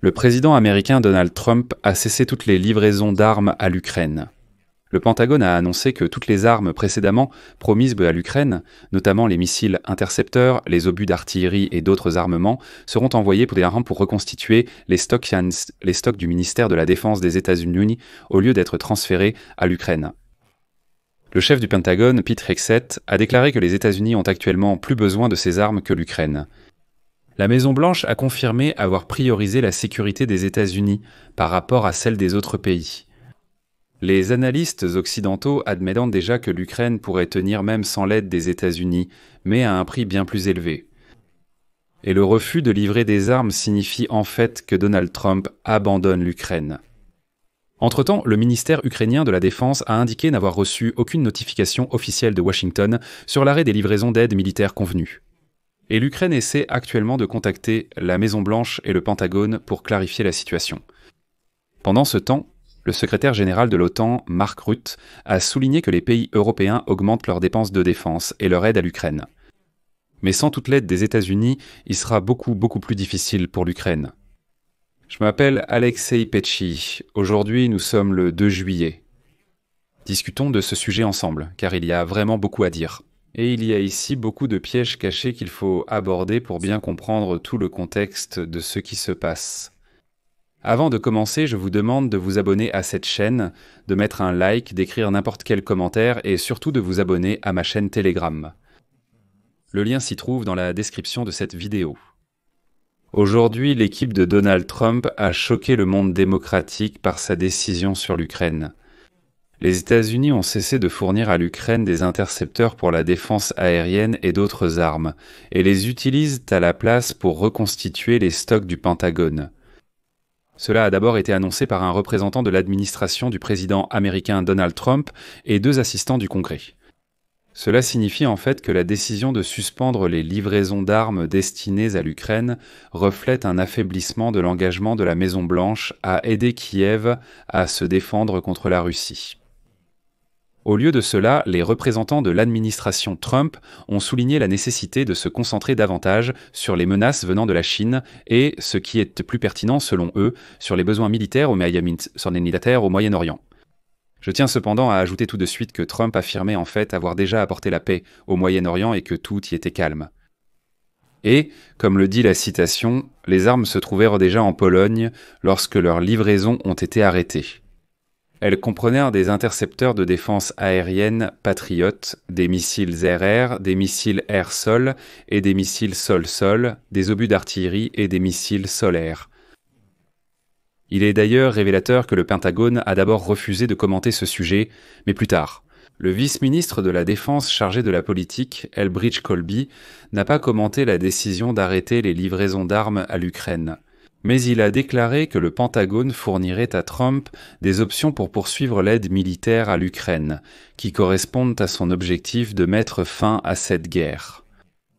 Le président américain Donald Trump a cessé toutes les livraisons d'armes à l'Ukraine. Le Pentagone a annoncé que toutes les armes précédemment promises à l'Ukraine, notamment les missiles intercepteurs, les obus d'artillerie et d'autres armements, seront envoyés pour reconstituer les stocks du ministère de la Défense des États-Unis au lieu d'être transférés à l'Ukraine. Le chef du Pentagone, Pete Hegseth, a déclaré que les États-Unis ont actuellement plus besoin de ces armes que l'Ukraine. La Maison-Blanche a confirmé avoir priorisé la sécurité des États-Unis par rapport à celle des autres pays. Les analystes occidentaux admettent déjà que l'Ukraine pourrait tenir même sans l'aide des États-Unis, mais à un prix bien plus élevé. Et le refus de livrer des armes signifie en fait que Donald Trump abandonne l'Ukraine. Entre-temps, le ministère ukrainien de la Défense a indiqué n'avoir reçu aucune notification officielle de Washington sur l'arrêt des livraisons d'aide militaire convenues. Et l'Ukraine essaie actuellement de contacter la Maison-Blanche et le Pentagone pour clarifier la situation. Pendant ce temps, le secrétaire général de l'OTAN, Mark Rutte, a souligné que les pays européens augmentent leurs dépenses de défense et leur aide à l'Ukraine. Mais sans toute l'aide des États-Unis, il sera beaucoup plus difficile pour l'Ukraine. Je m'appelle Alexei Petchi. Aujourd'hui, nous sommes le 2 juillet. Discutons de ce sujet ensemble, car il y a vraiment beaucoup à dire. Et il y a ici beaucoup de pièges cachés qu'il faut aborder pour bien comprendre tout le contexte de ce qui se passe. Avant de commencer, je vous demande de vous abonner à cette chaîne, de mettre un like, d'écrire n'importe quel commentaire et surtout de vous abonner à ma chaîne Telegram. Le lien s'y trouve dans la description de cette vidéo. Aujourd'hui, l'équipe de Donald Trump a choqué le monde démocratique par sa décision sur l'Ukraine. Les États-Unis ont cessé de fournir à l'Ukraine des intercepteurs pour la défense aérienne et d'autres armes, et les utilisent à la place pour reconstituer les stocks du Pentagone. Cela a d'abord été annoncé par un représentant de l'administration du président américain Donald Trump et 2 assistants du Congrès. Cela signifie en fait que la décision de suspendre les livraisons d'armes destinées à l'Ukraine reflète un affaiblissement de l'engagement de la Maison-Blanche à aider Kiev à se défendre contre la Russie. Au lieu de cela, les représentants de l'administration Trump ont souligné la nécessité de se concentrer davantage sur les menaces venant de la Chine et, ce qui est plus pertinent selon eux, sur les besoins militaires au Moyen-Orient. Je tiens cependant à ajouter tout de suite que Trump affirmait en fait avoir déjà apporté la paix au Moyen-Orient et que tout y était calme. Et, comme le dit la citation, les armes se trouvèrent déjà en Pologne lorsque leurs livraisons ont été arrêtées. Elles comprenaient des intercepteurs de défense aérienne Patriot, des missiles air-air, des missiles air-sol et des missiles sol-sol, des obus d'artillerie et des missiles sol-air. Il est d'ailleurs révélateur que le Pentagone a d'abord refusé de commenter ce sujet, mais plus tard. Le vice-ministre de la Défense chargé de la politique, Elbridge Colby, n'a pas commenté la décision d'arrêter les livraisons d'armes à l'Ukraine. Mais il a déclaré que le Pentagone fournirait à Trump des options pour poursuivre l'aide militaire à l'Ukraine, qui correspondent à son objectif de mettre fin à cette guerre.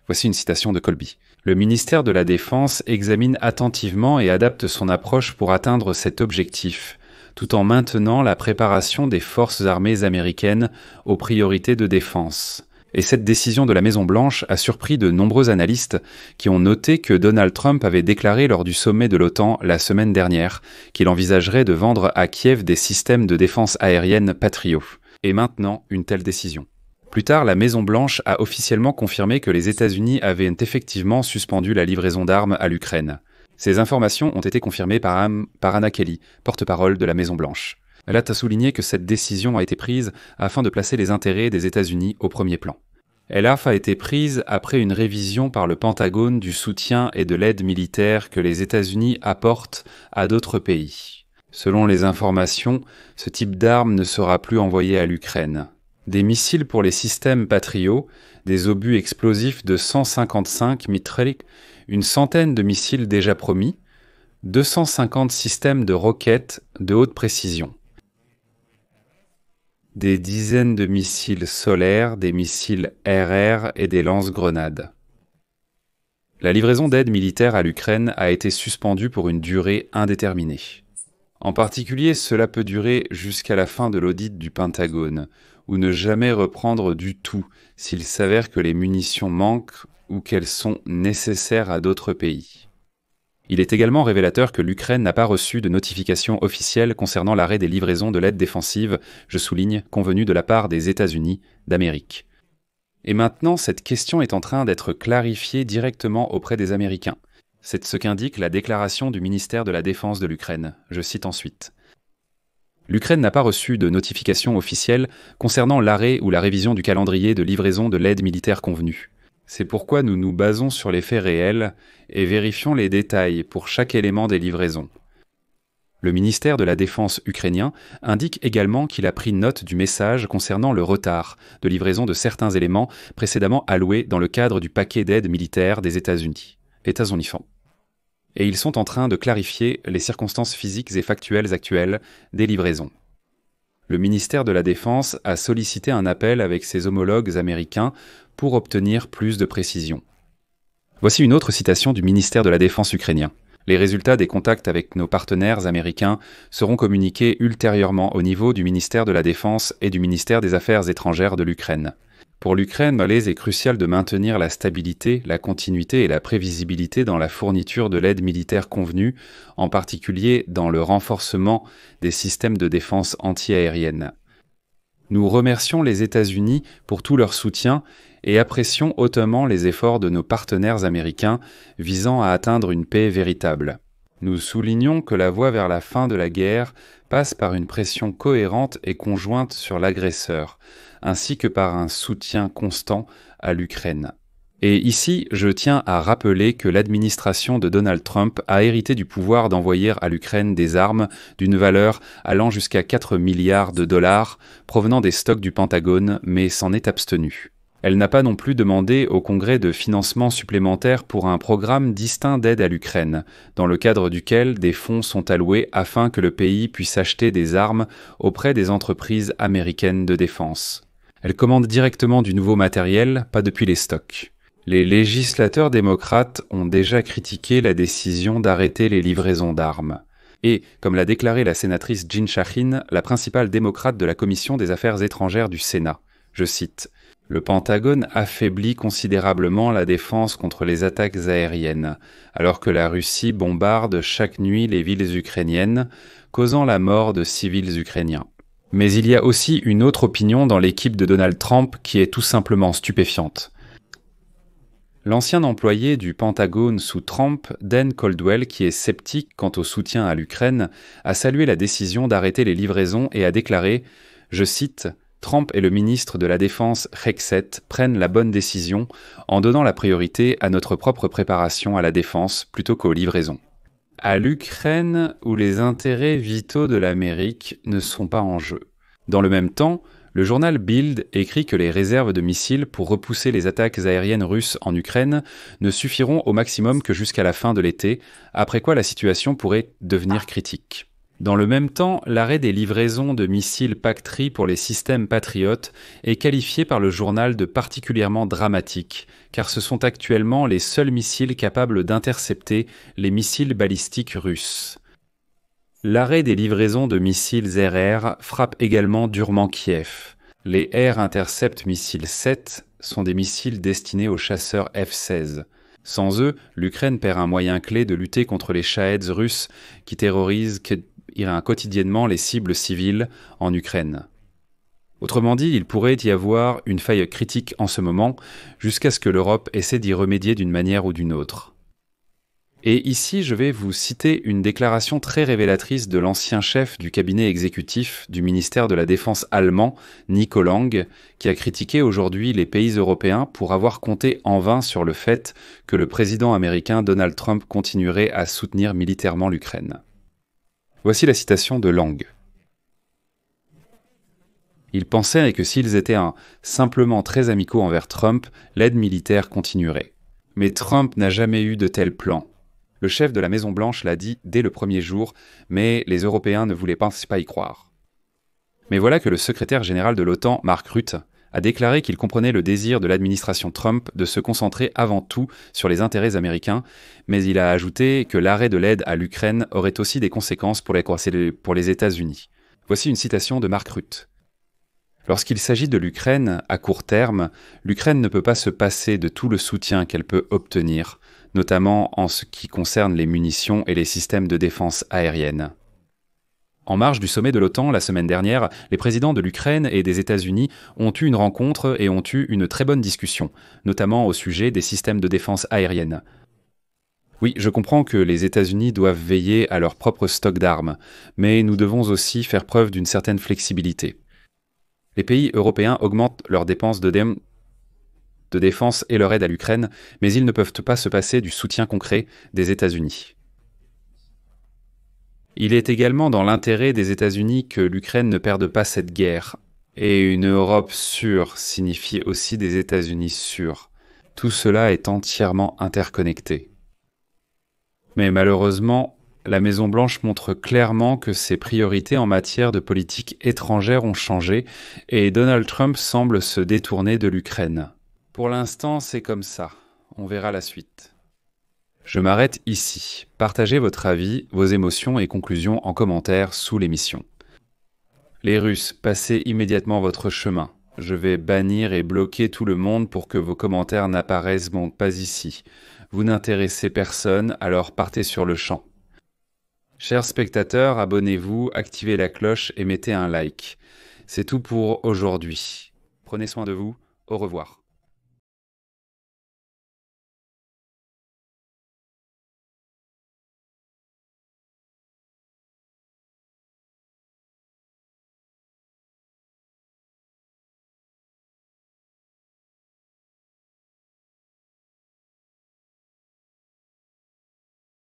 Voici une citation de Colby. Le ministère de la Défense examine attentivement et adapte son approche pour atteindre cet objectif, tout en maintenant la préparation des forces armées américaines aux priorités de défense. Et cette décision de la Maison-Blanche a surpris de nombreux analystes qui ont noté que Donald Trump avait déclaré lors du sommet de l'OTAN la semaine dernière qu'il envisagerait de vendre à Kiev des systèmes de défense aérienne Patriot. Et maintenant, une telle décision. Plus tard, la Maison-Blanche a officiellement confirmé que les États-Unis avaient effectivement suspendu la livraison d'armes à l'Ukraine. Ces informations ont été confirmées par Anna Kelly, porte-parole de la Maison-Blanche. Elle a souligné que cette décision a été prise afin de placer les intérêts des États-Unis au premier plan. Elle a été prise après une révision par le Pentagone du soutien et de l'aide militaire que les États-Unis apportent à d'autres pays. Selon les informations, ce type d'arme ne sera plus envoyé à l'Ukraine. Des missiles pour les systèmes Patriot, des obus explosifs de 155 mitraillettes, une centaine de missiles déjà promis, 250 systèmes de roquettes de haute précision. Des dizaines de missiles solaires, des missiles air-air et des lance-grenades. La livraison d'aide militaire à l'Ukraine a été suspendue pour une durée indéterminée. En particulier, cela peut durer jusqu'à la fin de l'audit du Pentagone, ou ne jamais reprendre du tout s'il s'avère que les munitions manquent ou qu'elles sont nécessaires à d'autres pays. Il est également révélateur que l'Ukraine n'a pas reçu de notification officielle concernant l'arrêt des livraisons de l'aide défensive, je souligne, convenue de la part des États-Unis d'Amérique. Et maintenant, cette question est en train d'être clarifiée directement auprès des Américains. C'est ce qu'indique la déclaration du ministère de la Défense de l'Ukraine. Je cite ensuite. L'Ukraine n'a pas reçu de notification officielle concernant l'arrêt ou la révision du calendrier de livraison de l'aide militaire convenue. C'est pourquoi nous nous basons sur les faits réels et vérifions les détails pour chaque élément des livraisons. Le ministère de la Défense ukrainien indique également qu'il a pris note du message concernant le retard de livraison de certains éléments précédemment alloués dans le cadre du paquet d'aide militaire des États-Unis. Et ils sont en train de clarifier les circonstances physiques et factuelles actuelles des livraisons. Le ministère de la Défense a sollicité un appel avec ses homologues américains pour obtenir plus de précision. Voici une autre citation du ministère de la Défense ukrainien. Les résultats des contacts avec nos partenaires américains seront communiqués ultérieurement au niveau du ministère de la Défense et du ministère des Affaires étrangères de l'Ukraine. Pour l'Ukraine, il est crucial de maintenir la stabilité, la continuité et la prévisibilité dans la fourniture de l'aide militaire convenue, en particulier dans le renforcement des systèmes de défense antiaérienne. Nous remercions les États-Unis pour tout leur soutien et apprécions hautement les efforts de nos partenaires américains visant à atteindre une paix véritable. Nous soulignons que la voie vers la fin de la guerre passe par une pression cohérente et conjointe sur l'agresseur, ainsi que par un soutien constant à l'Ukraine. Et ici, je tiens à rappeler que l'administration de Donald Trump a hérité du pouvoir d'envoyer à l'Ukraine des armes d'une valeur allant jusqu'à 4 milliards de dollars provenant des stocks du Pentagone, mais s'en est abstenue. Elle n'a pas non plus demandé au Congrès de financement supplémentaire pour un programme distinct d'aide à l'Ukraine, dans le cadre duquel des fonds sont alloués afin que le pays puisse acheter des armes auprès des entreprises américaines de défense. Elle commande directement du nouveau matériel, pas depuis les stocks. Les législateurs démocrates ont déjà critiqué la décision d'arrêter les livraisons d'armes. Et, comme l'a déclaré la sénatrice Jean Shaheen, la principale démocrate de la Commission des Affaires étrangères du Sénat, je cite, « Le Pentagone affaiblit considérablement la défense contre les attaques aériennes, alors que la Russie bombarde chaque nuit les villes ukrainiennes, causant la mort de civils ukrainiens. » Mais il y a aussi une autre opinion dans l'équipe de Donald Trump qui est tout simplement stupéfiante. L'ancien employé du Pentagone sous Trump, Dan Caldwell, qui est sceptique quant au soutien à l'Ukraine, a salué la décision d'arrêter les livraisons et a déclaré, je cite, « Trump et le ministre de la Défense Hexet prennent la bonne décision en donnant la priorité à notre propre préparation à la défense plutôt qu'aux livraisons. » À l'Ukraine, où les intérêts vitaux de l'Amérique ne sont pas en jeu. Dans le même temps, le journal Bild écrit que les réserves de missiles pour repousser les attaques aériennes russes en Ukraine ne suffiront au maximum que jusqu'à la fin de l'été, après quoi la situation pourrait devenir critique. Dans le même temps, l'arrêt des livraisons de missiles PAC-3 pour les systèmes Patriot est qualifié par le journal de particulièrement dramatique, car ce sont actuellement les seuls missiles capables d'intercepter les missiles balistiques russes. L'arrêt des livraisons de missiles RR frappe également durement Kiev. Les Air Intercept Missiles 7 sont des missiles destinés aux chasseurs F-16. Sans eux, l'Ukraine perd un moyen clé de lutter contre les Shahed russes qui terrorisent quotidiennement les cibles civiles en Ukraine. Autrement dit, il pourrait y avoir une faille critique en ce moment, jusqu'à ce que l'Europe essaie d'y remédier d'une manière ou d'une autre. Et ici, je vais vous citer une déclaration très révélatrice de l'ancien chef du cabinet exécutif du ministère de la Défense allemand, Nico Lang, qui a critiqué aujourd'hui les pays européens pour avoir compté en vain sur le fait que le président américain Donald Trump continuerait à soutenir militairement l'Ukraine. Voici la citation de Lang. Ils pensaient que s'ils étaient simplement très amicaux envers Trump, l'aide militaire continuerait. Mais Trump n'a jamais eu de tel plan. Le chef de la Maison-Blanche l'a dit dès le premier jour, mais les Européens ne voulaient pas y croire. Mais voilà que le secrétaire général de l'OTAN, Mark Rutte, a déclaré qu'il comprenait le désir de l'administration Trump de se concentrer avant tout sur les intérêts américains, mais il a ajouté que l'arrêt de l'aide à l'Ukraine aurait aussi des conséquences pour les États-Unis. Voici une citation de Mark Rutte. Lorsqu'il s'agit de l'Ukraine, à court terme, l'Ukraine ne peut pas se passer de tout le soutien qu'elle peut obtenir, notamment en ce qui concerne les munitions et les systèmes de défense aérienne. En marge du sommet de l'OTAN la semaine dernière, les présidents de l'Ukraine et des États-Unis ont eu une rencontre et ont eu une très bonne discussion, notamment au sujet des systèmes de défense aérienne. Oui, je comprends que les États-Unis doivent veiller à leur propre stock d'armes, mais nous devons aussi faire preuve d'une certaine flexibilité. Les pays européens augmentent leurs dépenses de défense et leur aide à l'Ukraine, mais ils ne peuvent pas se passer du soutien concret des États-Unis. Il est également dans l'intérêt des États-Unis que l'Ukraine ne perde pas cette guerre. Et une Europe sûre signifie aussi des États-Unis sûrs. Tout cela est entièrement interconnecté. Mais malheureusement, la Maison-Blanche montre clairement que ses priorités en matière de politique étrangère ont changé et Donald Trump semble se détourner de l'Ukraine. Pour l'instant, c'est comme ça. On verra la suite. Je m'arrête ici. Partagez votre avis, vos émotions et conclusions en commentaire sous l'émission. Les Russes, passez immédiatement votre chemin. Je vais bannir et bloquer tout le monde pour que vos commentaires n'apparaissent pas ici. Vous n'intéressez personne, alors partez sur le champ. Chers spectateurs, abonnez-vous, activez la cloche et mettez un like. C'est tout pour aujourd'hui. Prenez soin de vous. Au revoir.